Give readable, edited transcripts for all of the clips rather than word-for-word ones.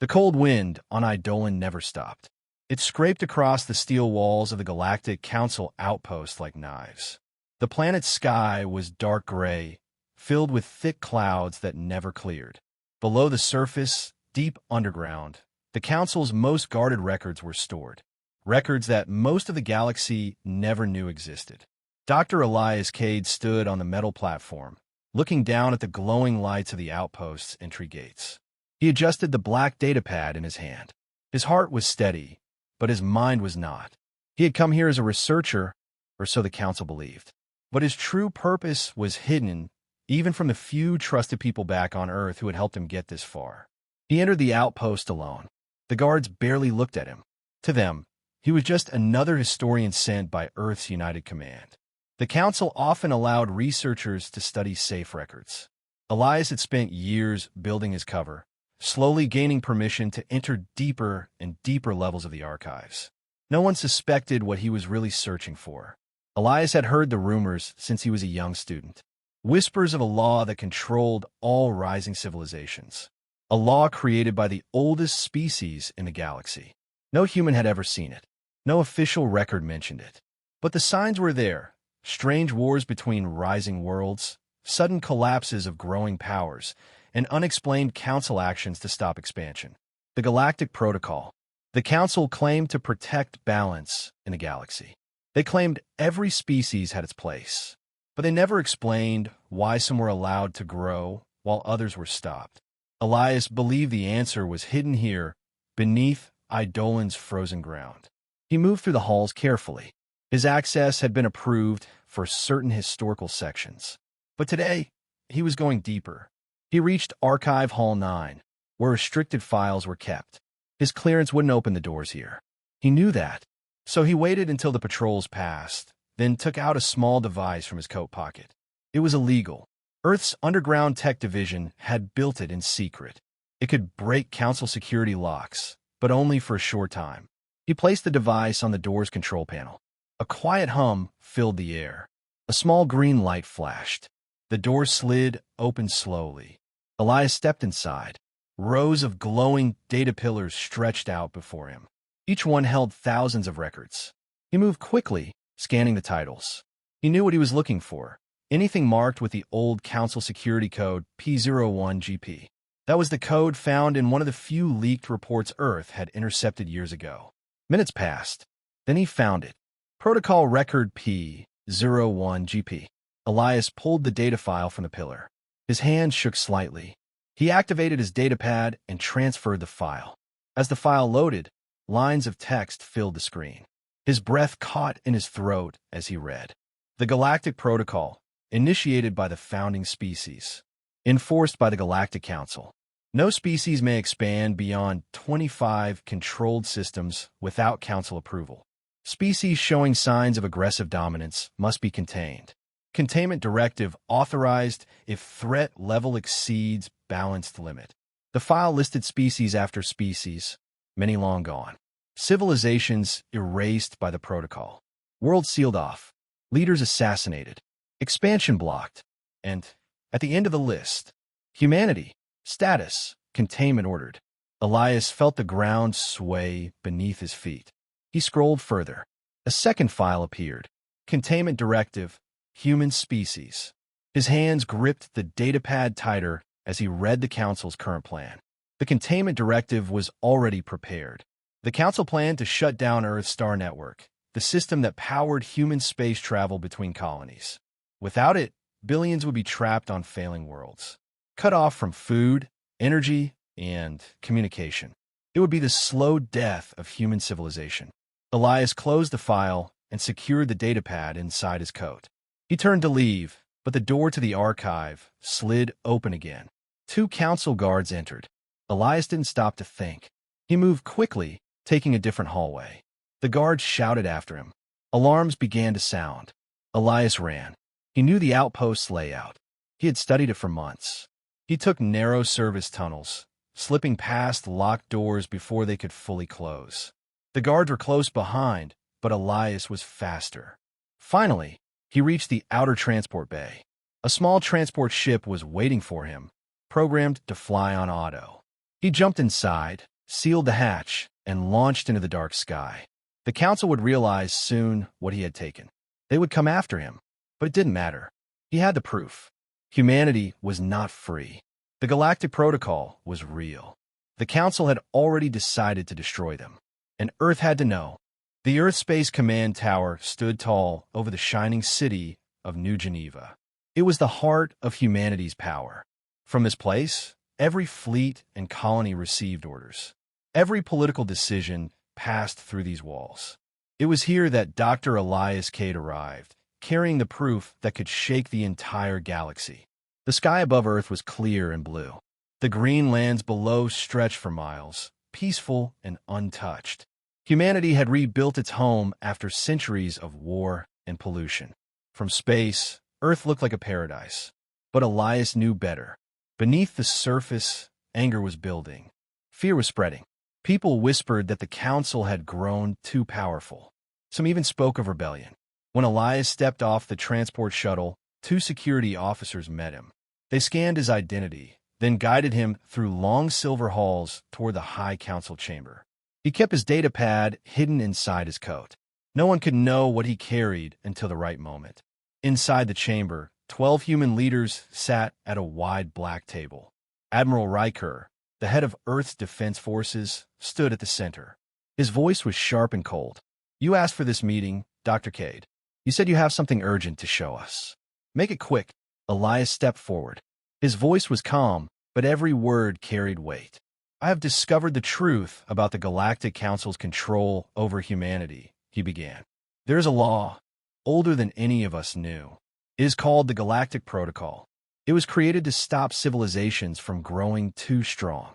The cold wind on Eidolon never stopped. It scraped across the steel walls of the Galactic Council outpost like knives. The planet's sky was dark gray, filled with thick clouds that never cleared. Below the surface, deep underground, the Council's most guarded records were stored. Records that most of the galaxy never knew existed. Dr. Elias Cade stood on the metal platform, looking down at the glowing lights of the outpost's entry gates. He adjusted the black datapad in his hand. His heart was steady, but his mind was not. He had come here as a researcher, or so the Council believed. But his true purpose was hidden, even from the few trusted people back on Earth who had helped him get this far. He entered the outpost alone. The guards barely looked at him. To them, he was just another historian sent by Earth's United Command. The Council often allowed researchers to study safe records. Elias had spent years building his cover, slowly gaining permission to enter deeper and deeper levels of the archives. No one suspected what he was really searching for. Elias had heard the rumors since he was a young student. Whispers of a law that controlled all rising civilizations. A law created by the oldest species in the galaxy. No human had ever seen it. No official record mentioned it. But the signs were there. Strange wars between rising worlds, sudden collapses of growing powers, and unexplained council actions to stop expansion. The Galactic Protocol. The Council claimed to protect balance in the galaxy. They claimed every species had its place, but they never explained why some were allowed to grow while others were stopped. Elias believed the answer was hidden here, beneath Eidolon's frozen ground. He moved through the halls carefully. His access had been approved for certain historical sections. But today, he was going deeper. He reached Archive Hall 9, where restricted files were kept. His clearance wouldn't open the doors here. He knew that. So he waited until the patrols passed, then took out a small device from his coat pocket. It was illegal. Earth's underground tech division had built it in secret. It could break Council security locks, but only for a short time. He placed the device on the door's control panel. A quiet hum filled the air. A small green light flashed. The door slid open slowly. Elias stepped inside. Rows of glowing data pillars stretched out before him. Each one held thousands of records. He moved quickly, scanning the titles. He knew what he was looking for. Anything marked with the old Council security code P01GP. That was the code found in one of the few leaked reports Earth had intercepted years ago. Minutes passed. Then he found it. Protocol record P01GP. Elias pulled the data file from the pillar. His hand shook slightly. He activated his datapad and transferred the file. As the file loaded, lines of text filled the screen. His breath caught in his throat as he read. The Galactic Protocol, initiated by the founding species. Enforced by the Galactic Council. No species may expand beyond 25 controlled systems without Council approval. Species showing signs of aggressive dominance must be contained. Containment directive authorized if threat level exceeds balanced limit. The file listed species after species, many long gone. Civilizations erased by the protocol. Worlds sealed off. Leaders assassinated. Expansion blocked. And, at the end of the list, humanity, status, containment ordered. Elias felt the ground sway beneath his feet. He scrolled further. A second file appeared. Containment directive, human species. His hands gripped the datapad tighter as he read the Council's current plan. The containment directive was already prepared. The Council planned to shut down Earth's star network, the system that powered human space travel between colonies. Without it, billions would be trapped on failing worlds, cut off from food, energy, and communication. It would be the slow death of human civilization. Elias closed the file and secured the datapad inside his coat. He turned to leave, but the door to the archive slid open again. 2 Council guards entered. Elias didn't stop to think. He moved quickly, taking a different hallway. The guards shouted after him. Alarms began to sound. Elias ran. He knew the outpost's layout. He had studied it for months. He took narrow service tunnels, slipping past locked doors before they could fully close. The guards were close behind, but Elias was faster. Finally, he reached the outer transport bay. A small transport ship was waiting for him, programmed to fly on auto. He jumped inside, sealed the hatch, and launched into the dark sky. The council would realize soon what he had taken. They would come after him, but it didn't matter. He had the proof. Humanity was not free. The Galactic Protocol was real. The council had already decided to destroy them, and Earth had to know. The Earth Space Command Tower stood tall over the shining city of New Geneva. It was the heart of humanity's power. From this place, every fleet and colony received orders. Every political decision passed through these walls. It was here that Dr. Elias Cade arrived, carrying the proof that could shake the entire galaxy. The sky above Earth was clear and blue. The green lands below stretched for miles, peaceful and untouched. Humanity had rebuilt its home after centuries of war and pollution. From space, Earth looked like a paradise. But Elias knew better. Beneath the surface, anger was building. Fear was spreading. People whispered that the council had grown too powerful. Some even spoke of rebellion. When Elias stepped off the transport shuttle, 2 security officers met him. They scanned his identity, then guided him through long silver halls toward the High Council chamber. He kept his data pad hidden inside his coat. No one could know what he carried until the right moment. Inside the chamber, 12 human leaders sat at a wide black table. Admiral Riker, the head of Earth's defense forces, stood at the center. His voice was sharp and cold. "You asked for this meeting, Dr. Cade. You said you have something urgent to show us. Make it quick." Elias stepped forward. His voice was calm, but every word carried weight. "I have discovered the truth about the Galactic Council's control over humanity," he began. "There is a law, older than any of us knew. It is called the Galactic Protocol. It was created to stop civilizations from growing too strong."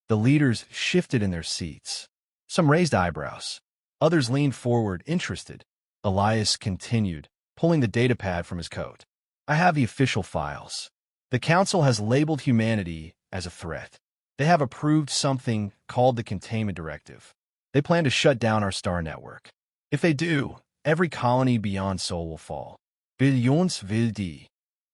The leaders shifted in their seats. Some raised eyebrows. Others leaned forward, interested. Elias continued, pulling the datapad from his coat. "I have the official files. The Council has labeled humanity as a threat. They have approved something called the Containment Directive. They plan to shut down our star network. If they do, every colony beyond Sol will fall. Billions will die."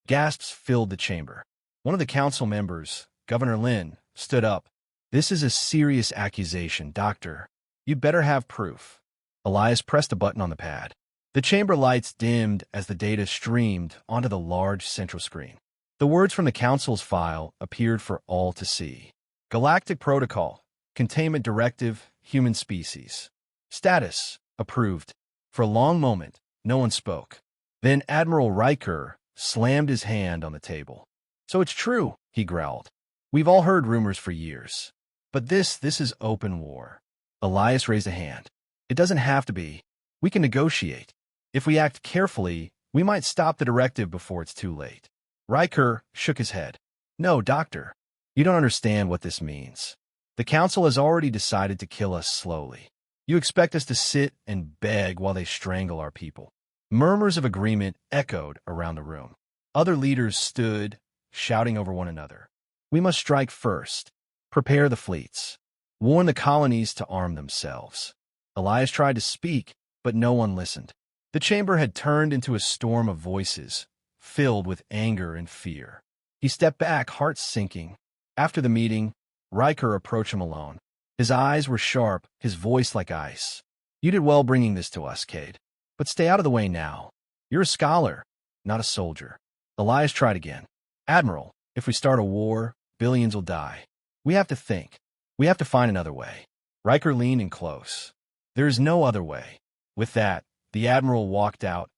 Gasps filled the chamber. One of the council members, Governor Lin, stood up. "This is a serious accusation, Doctor. You'd better have proof." Elias pressed a button on the pad. The chamber lights dimmed as the data streamed onto the large central screen. The words from the council's file appeared for all to see. Galactic Protocol, Containment Directive, Human Species. Status, approved. For a long moment, no one spoke. Then Admiral Riker slammed his hand on the table. "So it's true," he growled. "We've all heard rumors for years. But this is open war." Elias raised a hand. "It doesn't have to be. We can negotiate. If we act carefully, we might stop the directive before it's too late." Riker shook his head. "No, Doctor. You don't understand what this means. The Council has already decided to kill us slowly. You expect us to sit and beg while they strangle our people." Murmurs of agreement echoed around the room. Other leaders stood, shouting over one another. "We must strike first. Prepare the fleets. Warn the colonies to arm themselves." Elias tried to speak, but no one listened. The chamber had turned into a storm of voices, filled with anger and fear. He stepped back, heart sinking. After the meeting, Riker approached him alone. His eyes were sharp, his voice like ice. "You did well bringing this to us, Cade. But stay out of the way now. You're a scholar, not a soldier." Elias tried again. "Admiral, if we start a war, billions will die. We have to think. We have to find another way." Riker leaned in close. "There is no other way." With that, the Admiral walked out,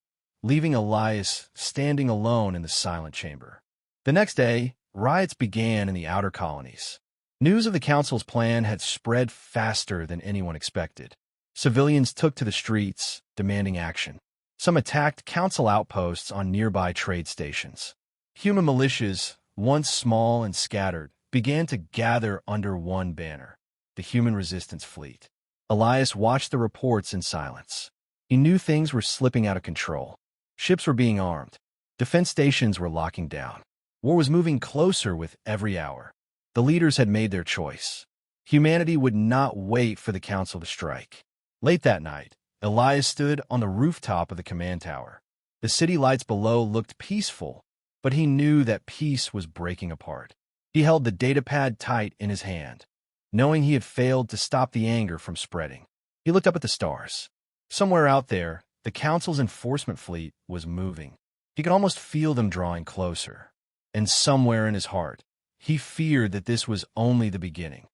leaving Elias standing alone in the silent chamber. The next day, riots began in the outer colonies. News of the Council's plan had spread faster than anyone expected. Civilians took to the streets, demanding action. Some attacked Council outposts on nearby trade stations. Human militias, once small and scattered, began to gather under one banner, the Human Resistance Fleet. Elias watched the reports in silence. He knew things were slipping out of control. Ships were being armed. Defense stations were locking down. War was moving closer with every hour. The leaders had made their choice. Humanity would not wait for the Council to strike. Late that night, Elias stood on the rooftop of the command tower. The city lights below looked peaceful, but he knew that peace was breaking apart. He held the datapad tight in his hand, knowing he had failed to stop the anger from spreading. He looked up at the stars. Somewhere out there, the Council's enforcement fleet was moving. He could almost feel them drawing closer. And somewhere in his heart, he feared that this was only the beginning.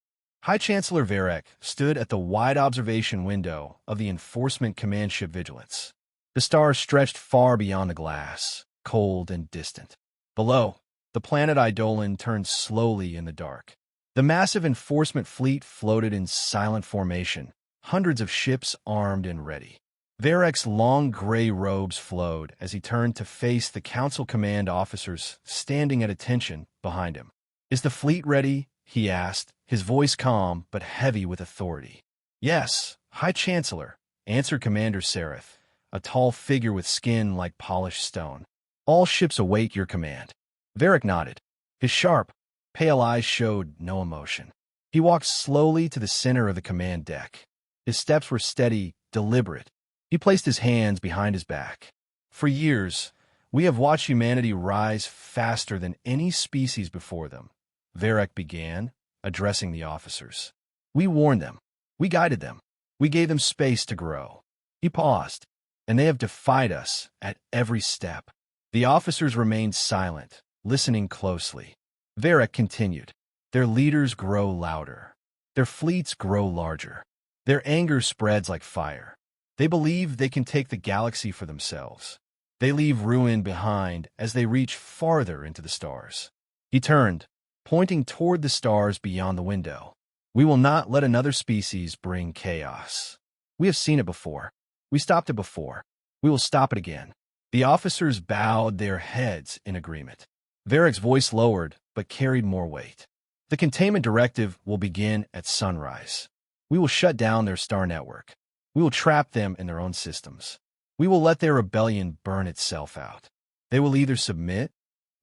High Chancellor Varek stood at the wide observation window of the Enforcement Command Ship Vigilance. The stars stretched far beyond the glass, cold and distant. Below, the planet Eidolon turned slowly in the dark. The massive enforcement fleet floated in silent formation, hundreds of ships armed and ready. Varek's long gray robes flowed as he turned to face the Council Command officers standing at attention behind him. "Is the fleet ready?" he asked, his voice calm but heavy with authority. "Yes, High Chancellor," answered Commander Sereth, a tall figure with skin like polished stone. "All ships await your command." Varek nodded. His sharp, pale eyes showed no emotion. He walked slowly to the center of the command deck. His steps were steady, deliberate. He placed his hands behind his back. "For years, we have watched humanity rise faster than any species before them," Varek began, addressing the officers. "We warned them. We guided them. We gave them space to grow." He paused, "and they have defied us at every step." The officers remained silent, listening closely. Varek continued, "Their leaders grow louder. Their fleets grow larger. Their anger spreads like fire. They believe they can take the galaxy for themselves. They leave ruin behind as they reach farther into the stars." He turned, pointing toward the stars beyond the window. "We will not let another species bring chaos. We have seen it before. We stopped it before. We will stop it again." The officers bowed their heads in agreement. Varek's voice lowered, but carried more weight. "The containment directive will begin at sunrise. We will shut down their star network. We will trap them in their own systems. We will let their rebellion burn itself out. They will either submit,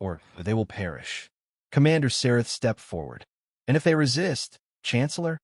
or they will perish." Commander Sereth stepped forward. "And if they resist, Chancellor?"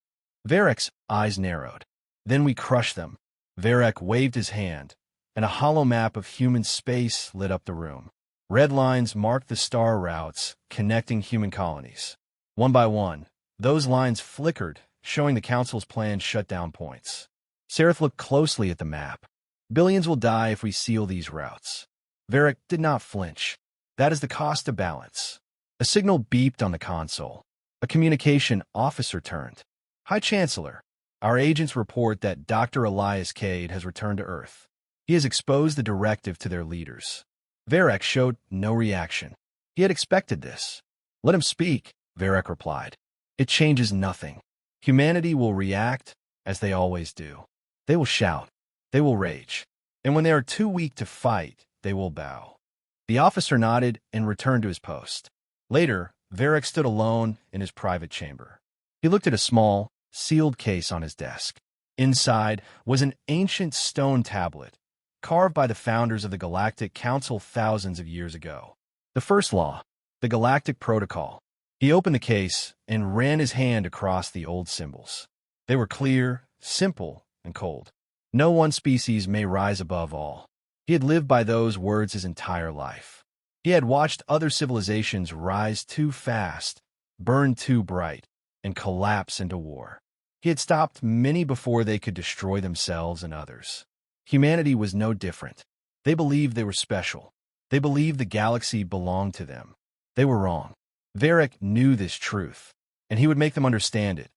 Varek's eyes narrowed. "Then we crush them." Varek waved his hand, and a hollow map of human space lit up the room. Red lines marked the star routes connecting human colonies. One by one, those lines flickered, showing the Council's planned shutdown points. Sereth looked closely at the map. "Billions will die if we seal these routes." Varek did not flinch. "That is the cost of balance." A signal beeped on the console. A communication officer turned. "High Chancellor, our agents report that Dr. Elias Cade has returned to Earth. He has exposed the directive to their leaders." Varek showed no reaction. He had expected this. "Let him speak," Varek replied. "It changes nothing. Humanity will react as they always do. They will shout. They will rage. And when they are too weak to fight, they will bow." The officer nodded and returned to his post. Later, Varek stood alone in his private chamber. He looked at a small, sealed case on his desk. Inside was an ancient stone tablet, carved by the founders of the Galactic Council thousands of years ago. The first law, the Galactic Protocol. He opened the case and ran his hand across the old symbols. They were clear, simple, and cold. No one species may rise above all. He had lived by those words his entire life. He had watched other civilizations rise too fast, burn too bright, and collapse into war. He had stopped many before they could destroy themselves and others. Humanity was no different. They believed they were special. They believed the galaxy belonged to them. They were wrong. Varek knew this truth, and he would make them understand it,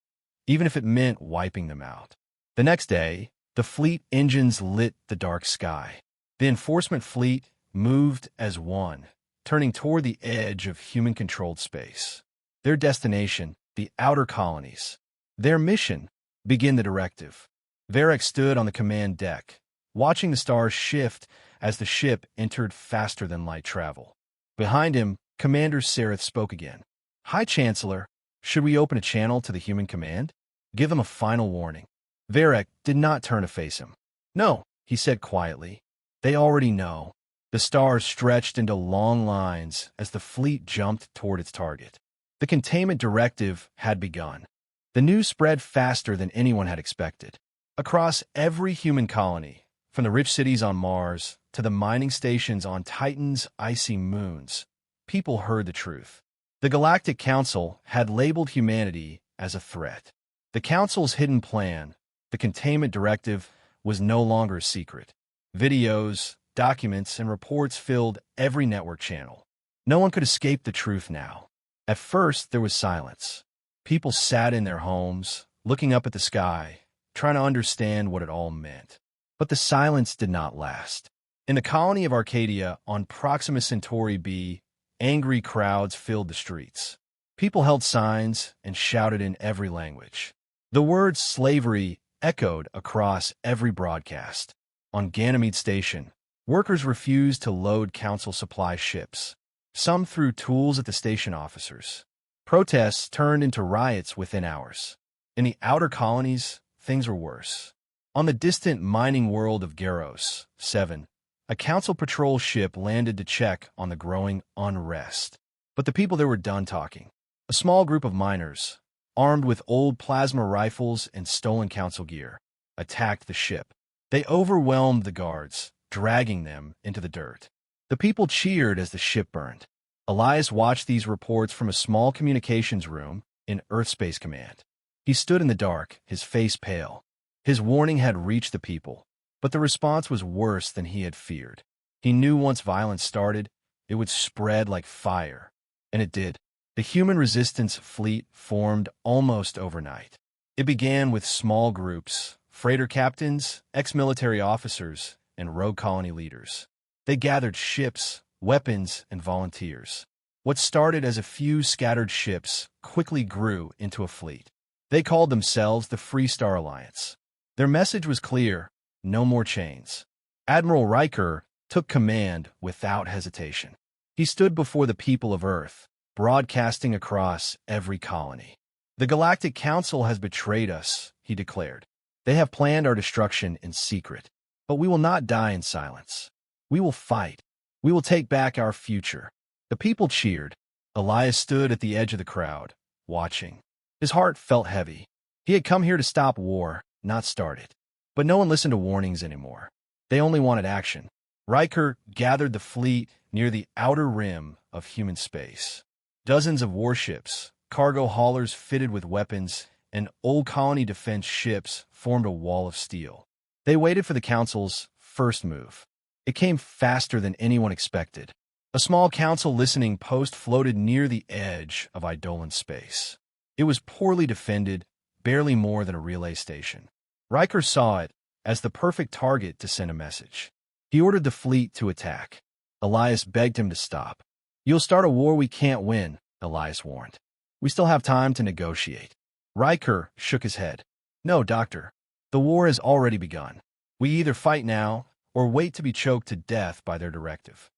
even if it meant wiping them out. The next day, the fleet engines lit the dark sky. The enforcement fleet moved as one, turning toward the edge of human-controlled space. Their destination, the outer colonies. Their mission, begin the directive. Varek stood on the command deck, watching the stars shift as the ship entered faster-than-light travel. Behind him, Commander Sereth spoke again. "High Chancellor, should we open a channel to the human command? Give them a final warning." Varek did not turn to face him. "No," he said quietly. "They already know." The stars stretched into long lines as the fleet jumped toward its target. The containment directive had begun. The news spread faster than anyone had expected. Across every human colony, from the rich cities on Mars to the mining stations on Titan's icy moons, people heard the truth. The Galactic Council had labeled humanity as a threat. The Council's hidden plan, the containment directive, was no longer a secret. Videos, documents, and reports filled every network channel. No one could escape the truth now. At first, there was silence. People sat in their homes, looking up at the sky, trying to understand what it all meant. But the silence did not last. In the colony of Arcadia on Proxima Centauri b, angry crowds filled the streets. People held signs and shouted in every language. The word slavery echoed across every broadcast. On Ganymede Station, workers refused to load Council supply ships. Some threw tools at the station officers. Protests turned into riots within hours. In the outer colonies, things were worse. On the distant mining world of Garros 7, a Council patrol ship landed to check on the growing unrest. But the people there were done talking. A small group of miners, armed with old plasma rifles and stolen Council gear, attacked the ship. They overwhelmed the guards, dragging them into the dirt. The people cheered as the ship burned. Elias watched these reports from a small communications room in Earth Space Command. He stood in the dark, his face pale. His warning had reached the people, but the response was worse than he had feared. He knew once violence started, it would spread like fire. And it did. The human resistance fleet formed almost overnight. It began with small groups, freighter captains, ex-military officers, and rogue colony leaders. They gathered ships, weapons, and volunteers. What started as a few scattered ships quickly grew into a fleet. They called themselves the Free Star Alliance. Their message was clear: no more chains. Admiral Riker took command without hesitation. He stood before the people of Earth, broadcasting across every colony. The Galactic Council has betrayed us, he declared. They have planned our destruction in secret. But we will not die in silence. We will fight. We will take back our future. The people cheered. Elias stood at the edge of the crowd, watching. His heart felt heavy. He had come here to stop war, not start it. But no one listened to warnings anymore. They only wanted action. Riker gathered the fleet near the outer rim of human space. Dozens of warships, cargo haulers fitted with weapons, and old colony defense ships formed a wall of steel. They waited for the Council's first move. It came faster than anyone expected. A small Council listening post floated near the edge of Eidolon space. It was poorly defended, barely more than a relay station. Riker saw it as the perfect target to send a message. He ordered the fleet to attack. Elias begged him to stop. "You'll start a war we can't win," Elias warned. "We still have time to negotiate." Riker shook his head. "No, Doctor. The war has already begun. We either fight now or wait to be choked to death by their directive."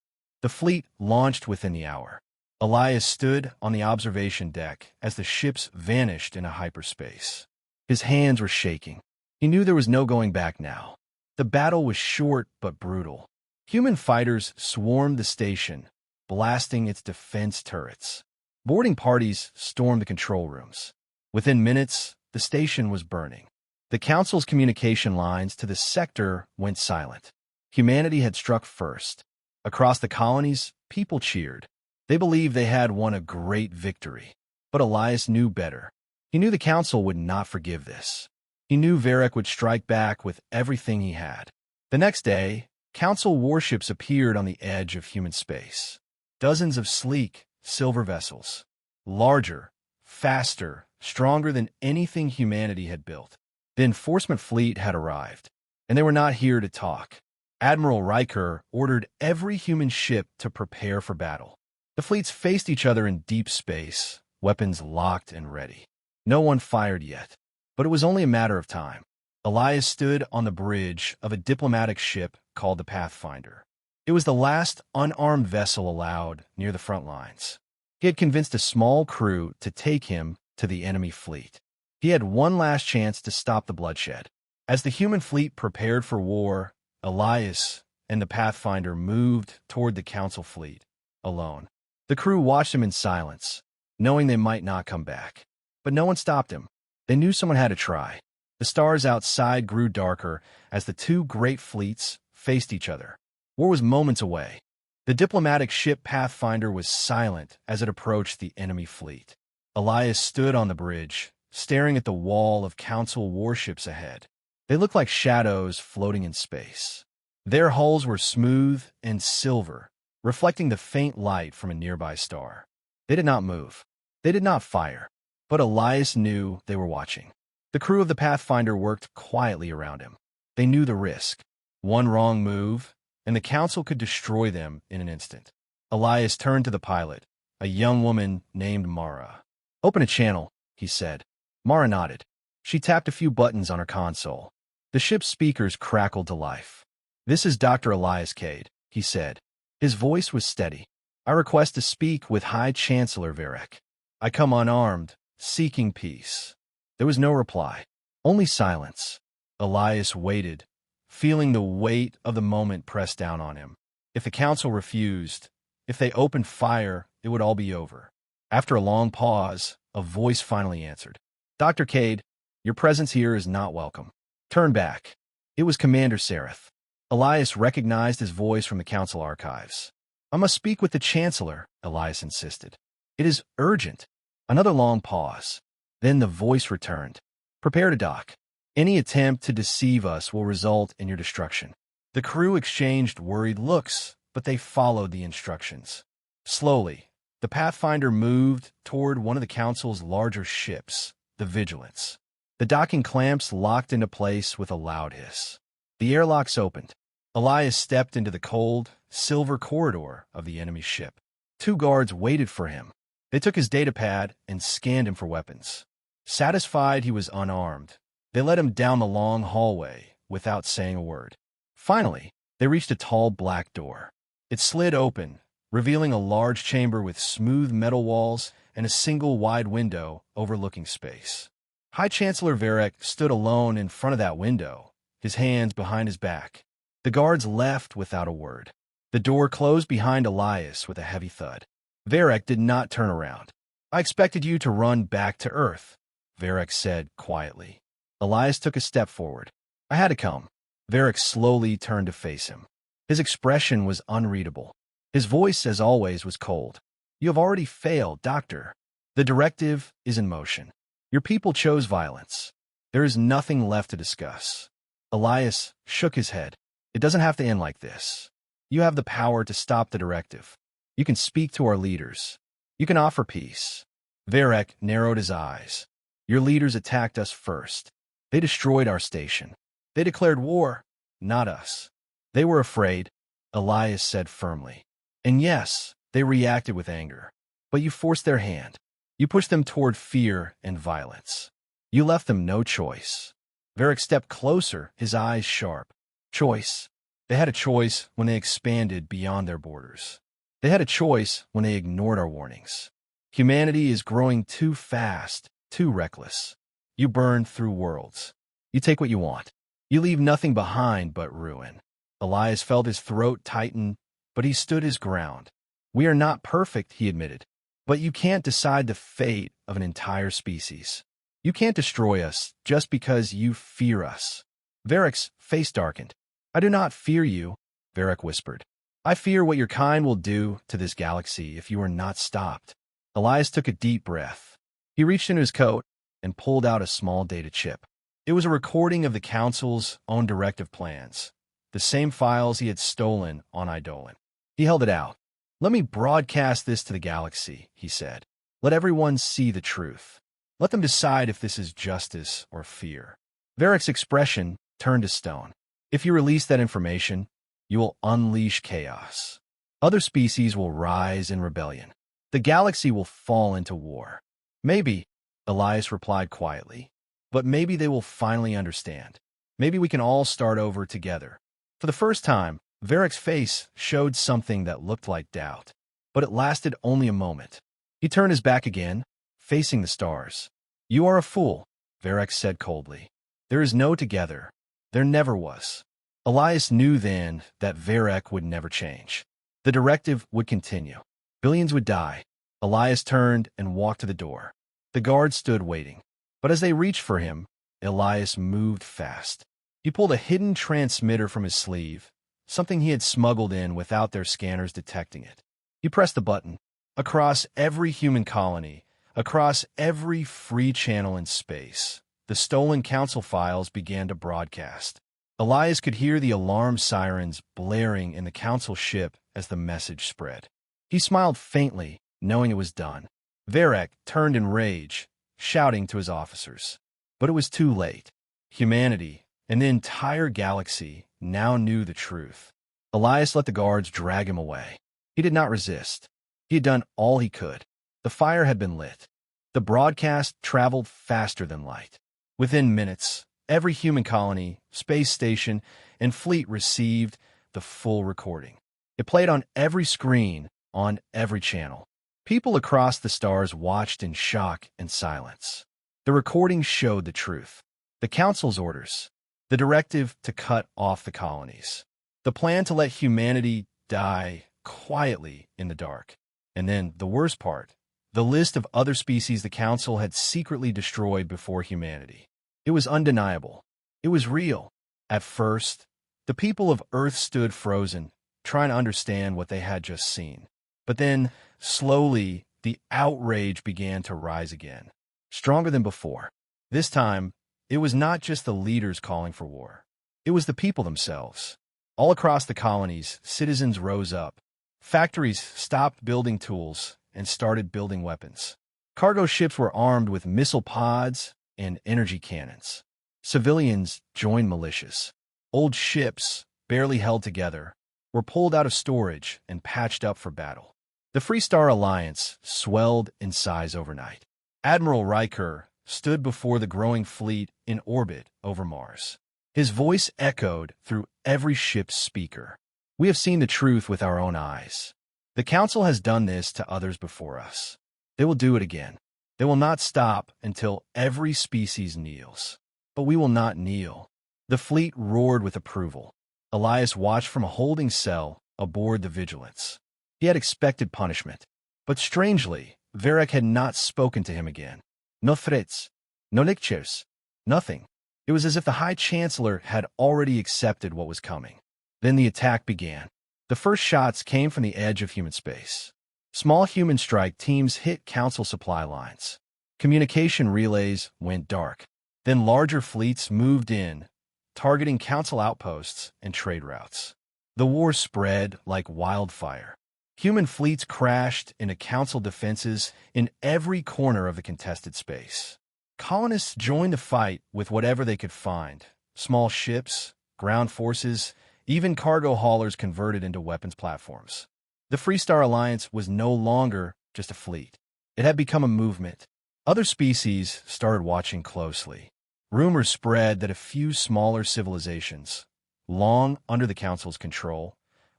The fleet launched within the hour. Elias stood on the observation deck as the ships vanished into hyperspace. His hands were shaking. He knew there was no going back now. The battle was short but brutal. Human fighters swarmed the station, blasting its defense turrets. Boarding parties stormed the control rooms. Within minutes, the station was burning. The Council's communication lines to the sector went silent. Humanity had struck first. Across the colonies, people cheered. They believed they had won a great victory. But Elias knew better. He knew the Council would not forgive this. He knew Varek would strike back with everything he had. The next day, Council warships appeared on the edge of human space. Dozens of sleek, silver vessels. Larger, faster, stronger than anything humanity had built. The enforcement fleet had arrived, and they were not here to talk. Admiral Riker ordered every human ship to prepare for battle. The fleets faced each other in deep space, weapons locked and ready. No one fired yet, but it was only a matter of time. Elias stood on the bridge of a diplomatic ship called the Pathfinder. It was the last unarmed vessel allowed near the front lines. He had convinced a small crew to take him to the enemy fleet. He had one last chance to stop the bloodshed. As the human fleet prepared for war, Elias and the Pathfinder moved toward the Council fleet, alone. The crew watched him in silence, knowing they might not come back. But no one stopped him. They knew someone had to try. The stars outside grew darker as the two great fleets faced each other. War was moments away. The diplomatic ship Pathfinder was silent as it approached the enemy fleet. Elias stood on the bridge, staring at the wall of Council warships ahead. They looked like shadows floating in space. Their hulls were smooth and silver, reflecting the faint light from a nearby star. They did not move. They did not fire. But Elias knew they were watching. The crew of the Pathfinder worked quietly around him. They knew the risk. One wrong move, and the Council could destroy them in an instant. Elias turned to the pilot, a young woman named Mara. "Open a channel," he said. Mara nodded. She tapped a few buttons on her console. The ship's speakers crackled to life. "This is Dr. Elias Cade," he said. His voice was steady. "I request to speak with High Chancellor Varek. I come unarmed, seeking peace." There was no reply, only silence. Elias waited, feeling the weight of the moment press down on him. If the Council refused, if they opened fire, it would all be over. After a long pause, a voice finally answered. "Dr. Cade, your presence here is not welcome. Turn back." It was Commander Sereth. Elias recognized his voice from the Council archives. "I must speak with the Chancellor," Elias insisted. "It is urgent." Another long pause. Then the voice returned. "Prepare to dock. Any attempt to deceive us will result in your destruction." The crew exchanged worried looks, but they followed the instructions. Slowly, the Pathfinder moved toward one of the Council's larger ships, the Vigilance. The docking clamps locked into place with a loud hiss. The airlocks opened. Elias stepped into the cold, silver corridor of the enemy ship. Two guards waited for him. They took his datapad and scanned him for weapons. Satisfied he was unarmed, they led him down the long hallway without saying a word. Finally, they reached a tall black door. It slid open, revealing a large chamber with smooth metal walls and a single wide window overlooking space. High Chancellor Varek stood alone in front of that window, his hands behind his back. The guards left without a word. The door closed behind Elias with a heavy thud. Varek did not turn around. "I expected you to run back to Earth," Varek said quietly. Elias took a step forward. "I had to come." Varek slowly turned to face him. His expression was unreadable. His voice, as always, was cold. "You have already failed, Doctor. The directive is in motion. Your people chose violence. There is nothing left to discuss." Elias shook his head. "It doesn't have to end like this. You have the power to stop the directive. You can speak to our leaders. You can offer peace." Varek narrowed his eyes. "Your leaders attacked us first. They destroyed our station. They declared war, not us. They were afraid," Elias said firmly. "And yes, they reacted with anger. But you forced their hand. You pushed them toward fear and violence. You left them no choice." Varek stepped closer, his eyes sharp. "Choice. They had a choice when they expanded beyond their borders. They had a choice when they ignored our warnings. Humanity is growing too fast, too reckless. You burn through worlds. You take what you want. You leave nothing behind but ruin." Elias felt his throat tighten, but he stood his ground. "We are not perfect," he admitted. "But you can't decide the fate of an entire species. You can't destroy us just because you fear us." Varek's face darkened. "I do not fear you," Varek whispered. "I fear what your kind will do to this galaxy if you are not stopped." Elias took a deep breath. He reached into his coat and pulled out a small data chip. It was a recording of the Council's own directive plans, the same files he had stolen on Eidolon. He held it out. "Let me broadcast this to the galaxy," he said. "Let everyone see the truth. Let them decide if this is justice or fear." Varek's expression turned to stone. "If you release that information, you will unleash chaos. Other species will rise in rebellion. The galaxy will fall into war. Maybe," Elias replied quietly, "but maybe they will finally understand. Maybe we can all start over together." For the first time, Varek's face showed something that looked like doubt, but it lasted only a moment. He turned his back again, facing the stars. "You are a fool," Varek said coldly. "There is no together. There never was." Elias knew then that Varek would never change. The directive would continue. Billions would die. Elias turned and walked to the door. The guards stood waiting. But as they reached for him, Elias moved fast. He pulled a hidden transmitter from his sleeve, something he had smuggled in without their scanners detecting it. He pressed the button. Across every human colony, Across every free channel in space, the stolen council files began to broadcast. Elias could hear the alarm sirens blaring in the council ship as the message spread. He smiled faintly, knowing it was done. Varek turned in rage, shouting to his officers. But it was too late. Humanity, and the entire galaxy, now knew the truth. Elias let the guards drag him away. He did not resist. He had done all he could. The fire had been lit. The broadcast traveled faster than light. Within minutes, every human colony, space station, and fleet received the full recording. It played on every screen, on every channel. People across the stars watched in shock and silence. The recording showed the truth. The Council's orders. The directive to cut off the colonies. The plan to let humanity die quietly in the dark. And then, the worst part, the list of other species the Council had secretly destroyed before humanity. It was undeniable. It was real. At first, the people of Earth stood frozen, trying to understand what they had just seen. But then, slowly, the outrage began to rise again, stronger than before. This time, it was not just the leaders calling for war. It was the people themselves. All across the colonies, citizens rose up. Factories stopped building tools and started building weapons. Cargo ships were armed with missile pods and energy cannons. Civilians joined militias. Old ships, barely held together, were pulled out of storage and patched up for battle. The Free Star Alliance swelled in size overnight. Admiral Riker stood before the growing fleet in orbit over Mars. His voice echoed through every ship's speaker. We have seen the truth with our own eyes. The Council has done this to others before us. They will do it again. They will not stop until every species kneels. But we will not kneel. The fleet roared with approval. Elias watched from a holding cell aboard the Vigilance. He had expected punishment. But strangely, Varek had not spoken to him again. No threats, no lectures, nothing. It was as if the High Chancellor had already accepted what was coming. Then the attack began. The first shots came from the edge of human space. Small human strike teams hit Council supply lines. Communication relays went dark. Then larger fleets moved in, targeting Council outposts and trade routes. The war spread like wildfire. Human fleets crashed into Council defenses in every corner of the contested space. Colonists joined the fight with whatever they could find. Small ships, ground forces, even cargo haulers converted into weapons platforms. The Free Star Alliance was no longer just a fleet. It had become a movement. Other species started watching closely. Rumors spread that a few smaller civilizations, long under the Council's control,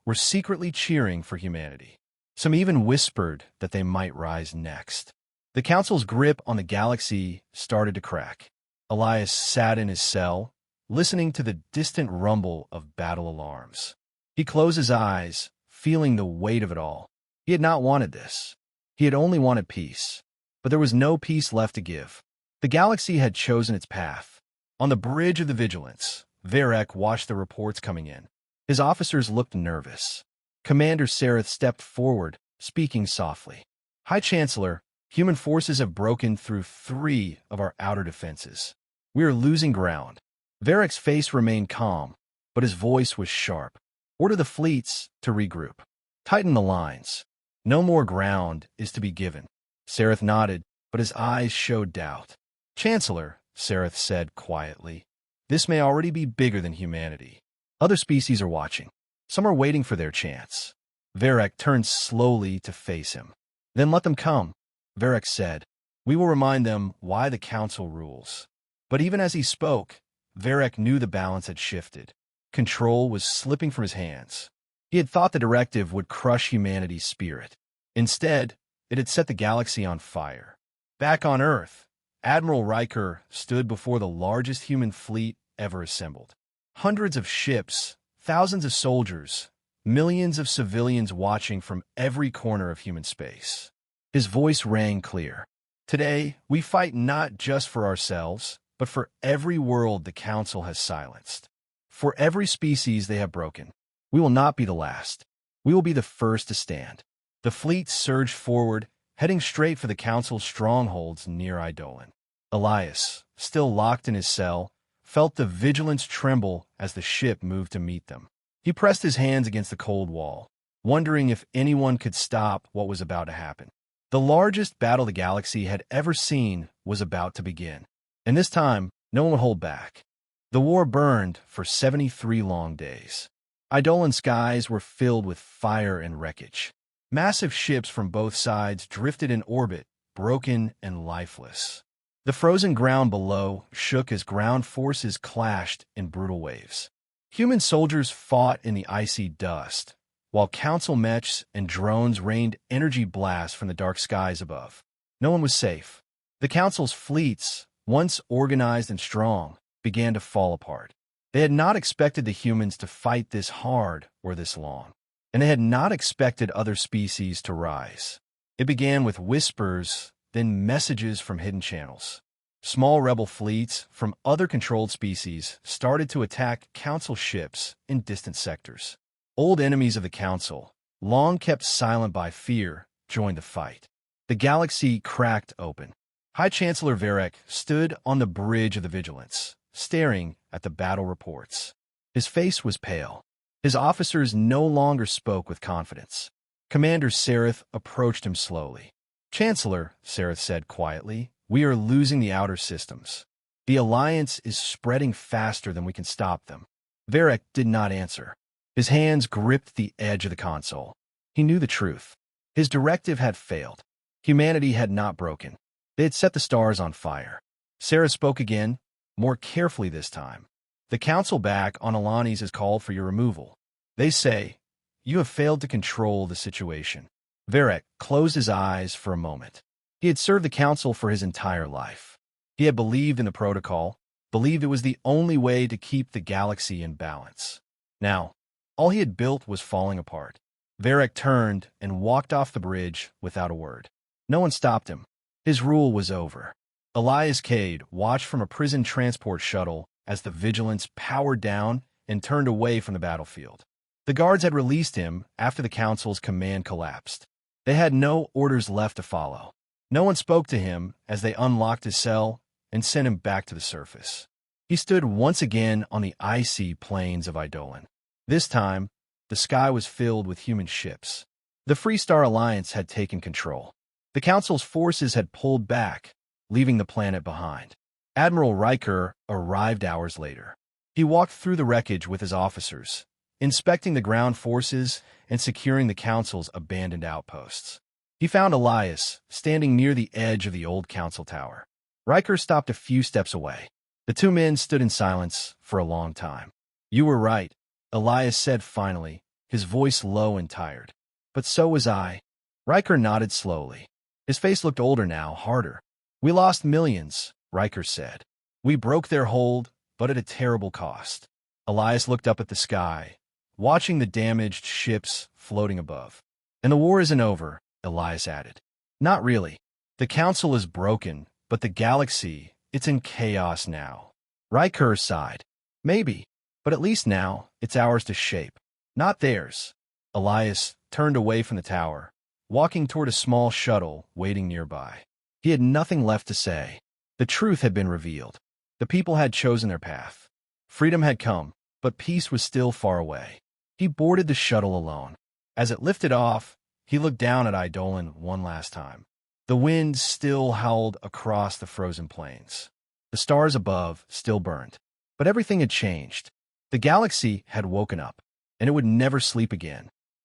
were secretly cheering for humanity. Some even whispered that they might rise next. The Council's grip on the galaxy started to crack. Elias sat in his cell, listening to the distant rumble of battle alarms. He closed his eyes, feeling the weight of it all. He had not wanted this. He had only wanted peace. But there was no peace left to give. The galaxy had chosen its path. On the bridge of the Vigilance, Varek watched the reports coming in. His officers looked nervous. Commander Sareth stepped forward, speaking softly. High Chancellor, human forces have broken through 3 of our outer defenses. We are losing ground. Varek's face remained calm, but his voice was sharp. Order the fleets to regroup. Tighten the lines. No more ground is to be given. Sareth nodded, but his eyes showed doubt. Chancellor, Sareth said quietly, this may already be bigger than humanity. Other species are watching. Some are waiting for their chance. Varek turned slowly to face him. Then let them come, Varek said. We will remind them why the Council rules. But even as he spoke, Varek knew the balance had shifted. Control was slipping from his hands. He had thought the directive would crush humanity's spirit. Instead, it had set the galaxy on fire. Back on Earth, Admiral Riker stood before the largest human fleet ever assembled. Hundreds of ships, thousands of soldiers, millions of civilians watching from every corner of human space. His voice rang clear. Today, we fight not just for ourselves, but for every world the Council has silenced. For every species they have broken. We will not be the last. We will be the first to stand. The fleet surged forward, heading straight for the Council's strongholds near Eidolon. Elias, still locked in his cell, felt the vigilance tremble as the ship moved to meet them. He pressed his hands against the cold wall, wondering if anyone could stop what was about to happen. The largest battle the galaxy had ever seen was about to begin, and this time, no one would hold back. The war burned for 73 long days. Eidolon skies were filled with fire and wreckage. Massive ships from both sides drifted in orbit, broken and lifeless. The frozen ground below shook as ground forces clashed in brutal waves. Human soldiers fought in the icy dust, while council mechs and drones rained energy blasts from the dark skies above. No one was safe. The council's fleets, once organized and strong, began to fall apart. They had not expected the humans to fight this hard or this long, and they had not expected other species to rise. It began with whispers, then messages from hidden channels. Small rebel fleets from other controlled species started to attack council ships in distant sectors. Old enemies of the council, long kept silent by fear, joined the fight. The galaxy cracked open. High Chancellor Varek stood on the bridge of the Vigilance, staring at the battle reports. His face was pale. His officers no longer spoke with confidence. Commander Sereth approached him slowly. "Chancellor," Sereth said quietly, "we are losing the outer systems. The Alliance is spreading faster than we can stop them." Varek did not answer. His hands gripped the edge of the console. He knew the truth. His directive had failed. Humanity had not broken. They had set the stars on fire. Sarah spoke again, more carefully this time. "The council back on Alanis has called for your removal. They say, you have failed to control the situation." Varek closed his eyes for a moment. He had served the council for his entire life. He had believed in the protocol, believed it was the only way to keep the galaxy in balance. Now, all he had built was falling apart. Varek turned and walked off the bridge without a word. No one stopped him. His rule was over. Elias Cade watched from a prison transport shuttle as the Vigilance powered down and turned away from the battlefield. The guards had released him after the council's command collapsed. They had no orders left to follow. No one spoke to him as they unlocked his cell and sent him back to the surface. He stood once again on the icy plains of Eidolon. This time, the sky was filled with human ships. The Free Star Alliance had taken control. The Council's forces had pulled back, leaving the planet behind. Admiral Riker arrived hours later. He walked through the wreckage with his officers, inspecting the ground forces and securing the Council's abandoned outposts. He found Elias standing near the edge of the old Council Tower. Riker stopped a few steps away. The two men stood in silence for a long time. "You were right," Elias said finally, his voice low and tired. "But so was I." Riker nodded slowly. His face looked older now, harder. "We lost millions," Riker said. "We broke their hold, but at a terrible cost." Elias looked up at the sky, watching the damaged ships floating above. "And the war isn't over," Elias added. "Not really. The Council is broken, but the galaxy, it's in chaos now." Riker sighed. "Maybe, but at least now, it's ours to shape, not theirs." Elias turned away from the tower, walking toward a small shuttle waiting nearby. He had nothing left to say. The truth had been revealed. The people had chosen their path. Freedom had come, but peace was still far away. He boarded the shuttle alone. As it lifted off, he looked down at Eidolon one last time. The wind still howled across the frozen plains. The stars above still burned. But everything had changed. The galaxy had woken up, and it would never sleep again.